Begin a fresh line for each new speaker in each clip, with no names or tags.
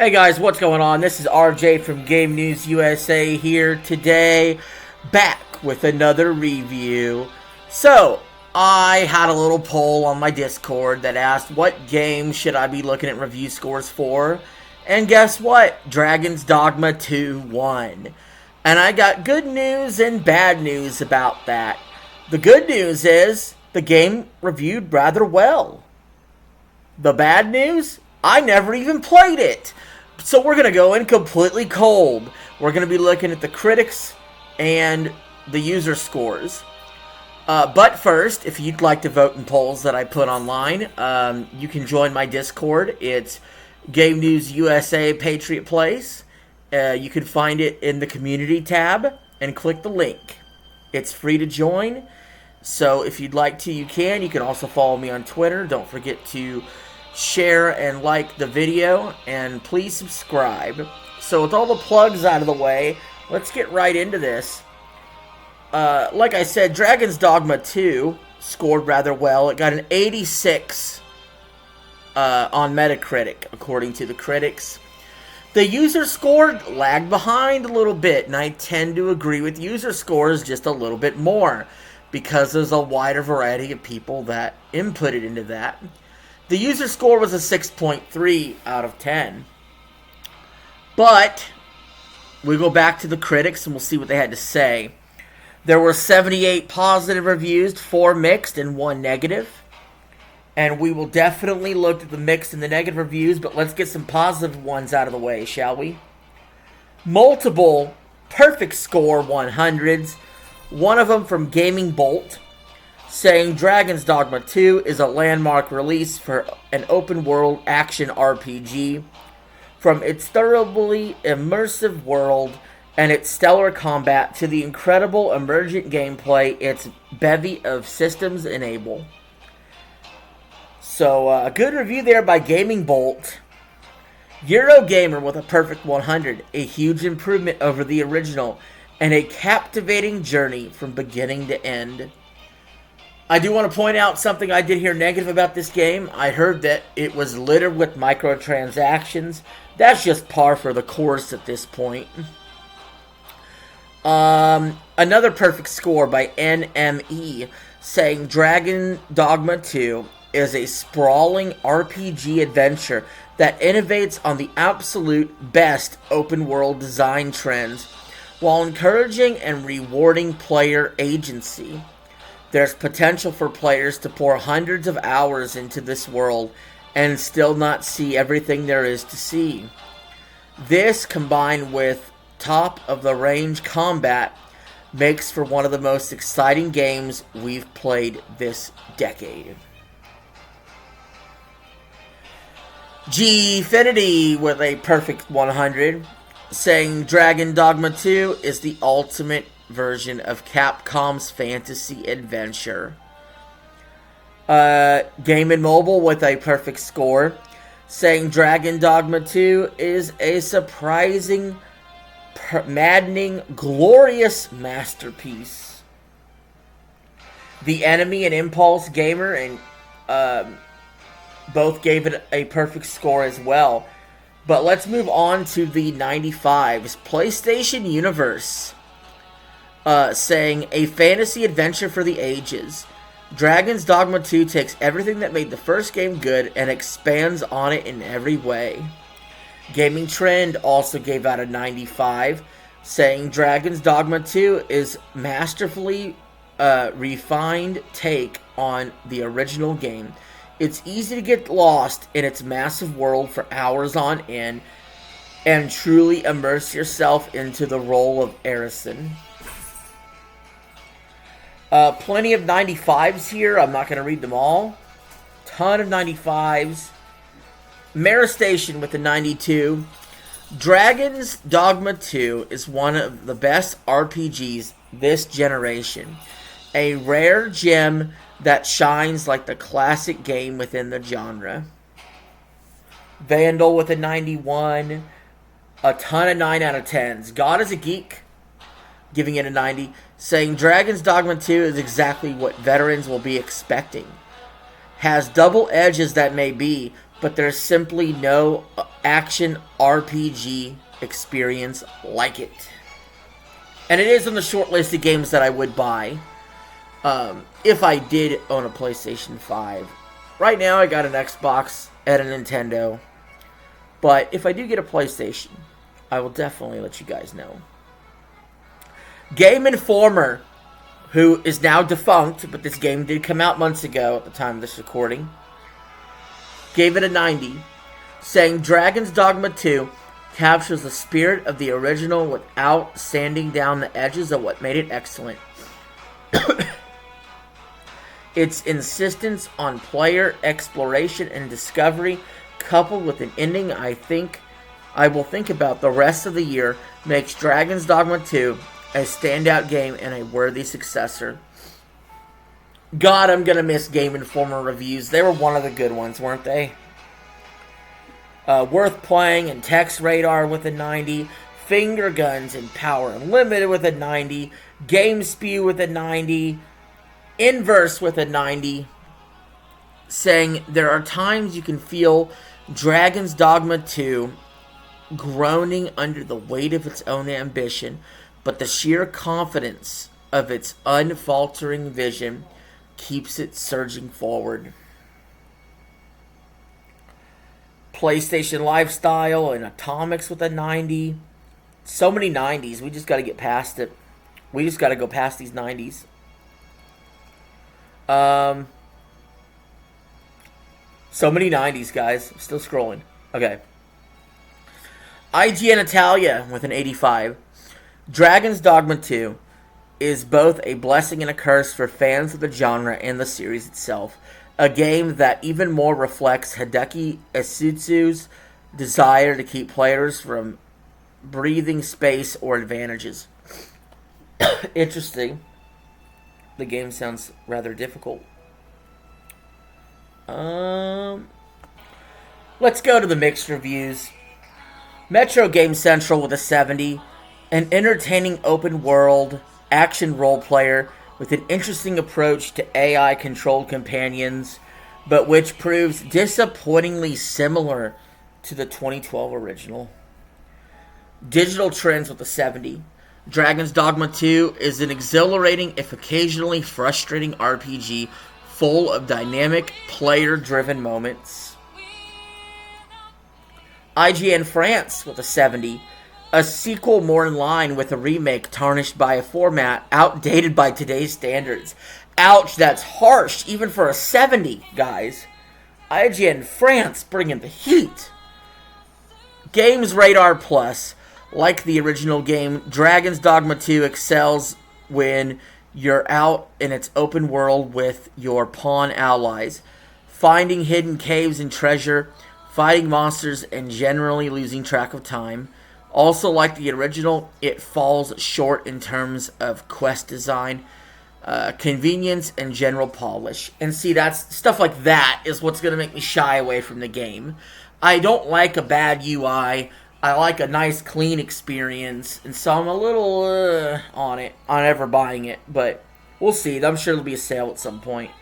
Hey guys, what's going on? This is RJ from Game News USA here today, back with another review. So, I had a little poll on my Discord that asked what game should I be looking at review scores for, and guess what? Dragon's Dogma 2 won. And I got good news and bad news about that. The good news is the game reviewed rather well. The bad news? I never even played it. So we're going to go in completely cold. We're going to be looking at the critics and the user scores. But first, if you'd like to vote in polls that I put online, you can join my Discord. It's Game News USA Patriot Place. You can find it in the community tab and click the link. It's free to join. So if you'd like to, you can. You can also follow me on Twitter. Don't forget to share and like the video, and please subscribe. So with all the plugs out of the way, let's get right into this. Like I said, Dragon's Dogma 2 scored rather well. It got an 86 on Metacritic, according to the critics. The user score lagged behind a little bit, and I tend to agree with user scores just a little bit more, because there's a wider variety of people that inputted into that. The user score was a 6.3 out of 10. But we go back to the critics and we'll see what they had to say. There were 78 positive reviews, 4 mixed, and 1 negative. And we will definitely look at the mixed and the negative reviews, but let's get some positive ones out of the way, shall we? Multiple perfect score 100s. One of them from Gaming Bolt, saying Dragon's Dogma 2 is a landmark release for an open-world action RPG. From its thoroughly immersive world and its stellar combat to the incredible emergent gameplay its bevy of systems enable. So, a good review there by Gaming Bolt. Eurogamer with a perfect 100, a huge improvement over the original, and a captivating journey from beginning to end. I do want to point out something I did hear negative about this game. I heard that it was littered with microtransactions. That's just par for the course at this point. Another perfect score by NME, saying Dragon Dogma 2 is a sprawling RPG adventure that innovates on the absolute best open world design trends while encouraging and rewarding player agency. There's potential for players to pour hundreds of hours into this world and still not see everything there is to see. This, combined with top-of-the-range combat, makes for one of the most exciting games we've played this decade. Gfinity with a perfect 100, saying Dragon Dogma 2 is the ultimate version of Capcom's fantasy adventure. Game & Mobile with a perfect score, saying Dragon Dogma 2 is a surprising, maddening, glorious masterpiece. The Enemy and Impulse Gamer and both gave it a perfect score as well. But let's move on to the 95s. PlayStation Universe, saying a fantasy adventure for the ages. Dragon's Dogma 2 takes everything that made the first game good and expands on it in every way. Gaming Trend also gave out a 95, saying Dragon's Dogma 2 is masterfully refined take on the original game. It's easy to get lost in its massive world for hours on end and truly immerse yourself into the role of Arisen. Plenty of 95s here. I'm not going to read them all. Ton of 95s. Maristation with the 92. Dragon's Dogma 2 is one of the best RPGs this generation. A rare gem that shines like the classic game within the genre. Vandal with a 91. A ton of 9 out of 10s. God is a Geek, giving it a 90, saying Dragon's Dogma 2 is exactly what veterans will be expecting. Has double edges that may be, but there's simply no action RPG experience like it. And it is on the short list of games that I would buy if I did own a PlayStation 5. Right now I got an Xbox and a Nintendo, but if I do get a PlayStation, I will definitely let you guys know. Game Informer, who is now defunct, but this game did come out months ago at the time of this recording, gave it a 90, saying Dragon's Dogma 2 captures the spirit of the original without sanding down the edges of what made it excellent. Its insistence on player exploration and discovery, coupled with an ending I will think about the rest of the year, makes Dragon's Dogma 2 a standout game and a worthy successor. God, I'm gonna miss Game Informer reviews. They were one of the good ones, weren't they? Worth Playing and Text Radar with a 90. Finger Guns and Power Unlimited with a 90. Game Spew with a 90. Inverse with a 90. Saying there are times you can feel Dragon's Dogma 2 groaning under the weight of its own ambition, but the sheer confidence of its unfaltering vision keeps it surging forward. PlayStation Lifestyle and Atomics with a 90. So many 90s. We just got to get past it. We just got to go past these 90s. So many 90s, guys. I'm still scrolling. Okay. IGN Italia with an 85. Dragon's Dogma 2 is both a blessing and a curse for fans of the genre and the series itself. A game that even more reflects Hideki Isutsu's desire to keep players from breathing space or advantages. Interesting. The game sounds rather difficult. Let's go to the mixed reviews. Metro Game Central with a 70. An entertaining open world action role player with an interesting approach to AI-controlled companions, but which proves disappointingly similar to the 2012 original. Digital Trends with a 70. Dragon's Dogma 2 is an exhilarating, if occasionally frustrating RPG full of dynamic, player-driven moments. IGN France with a 70. A sequel more in line with a remake tarnished by a format outdated by today's standards. Ouch, that's harsh, even for a 70, guys. IGN France bringing the heat. Games Radar Plus. Like the original game, Dragon's Dogma 2 excels when you're out in its open world with your pawn allies, finding hidden caves and treasure, fighting monsters, and generally losing track of time. Also, like the original, it falls short in terms of quest design, convenience, and general polish. And see, that's stuff like that is what's going to make me shy away from the game. I don't like a bad UI. I like a nice, clean experience. And so I'm a little on ever buying it. But we'll see. I'm sure there'll be a sale at some point.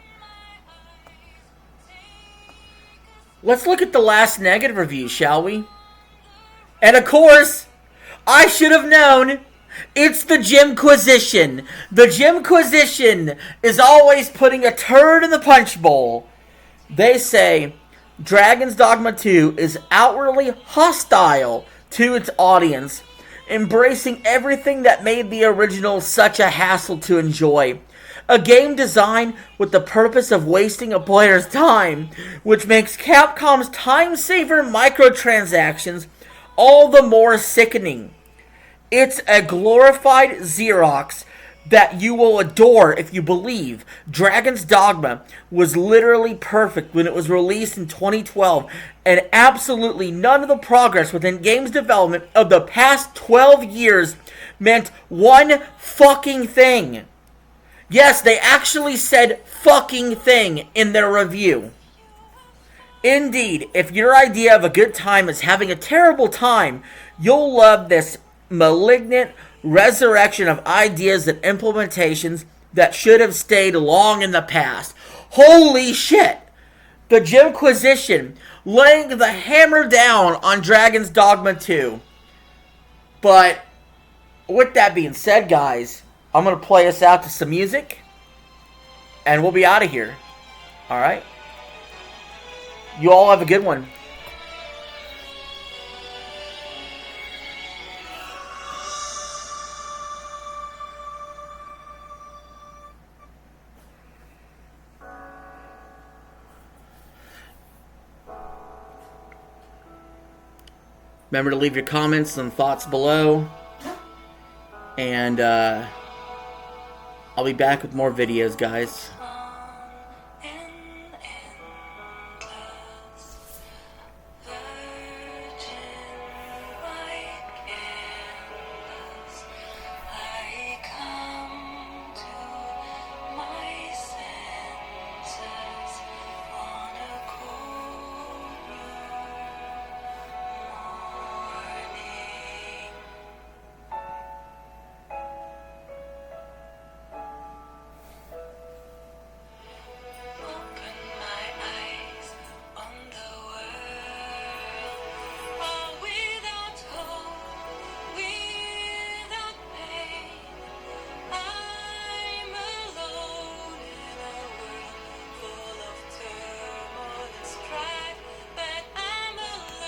Let's look at the last negative review, shall we? And of course, I should have known, it's the Gymquisition. The Gymquisition is always putting a turd in the punch bowl. They say Dragon's Dogma 2 is outwardly hostile to its audience, embracing everything that made the original such a hassle to enjoy. A game designed with the purpose of wasting a player's time, which makes Capcom's time-saver microtransactions all the more sickening. It's a glorified Xerox that you will adore if you believe Dragon's Dogma was literally perfect when it was released in 2012, and absolutely none of the progress within games development of the past 12 years meant one fucking thing. Yes, they actually said fucking thing in their review. Indeed, if your idea of a good time is having a terrible time, you'll love this malignant resurrection of ideas and implementations that should have stayed long in the past. Holy shit! The Gymquisition laying the hammer down on Dragon's Dogma 2. But with that being said, guys, I'm going to play us out to some music, and we'll be out of here. Alright? You all have a good one. Remember to leave your comments and thoughts below. And I'll be back with more videos, guys.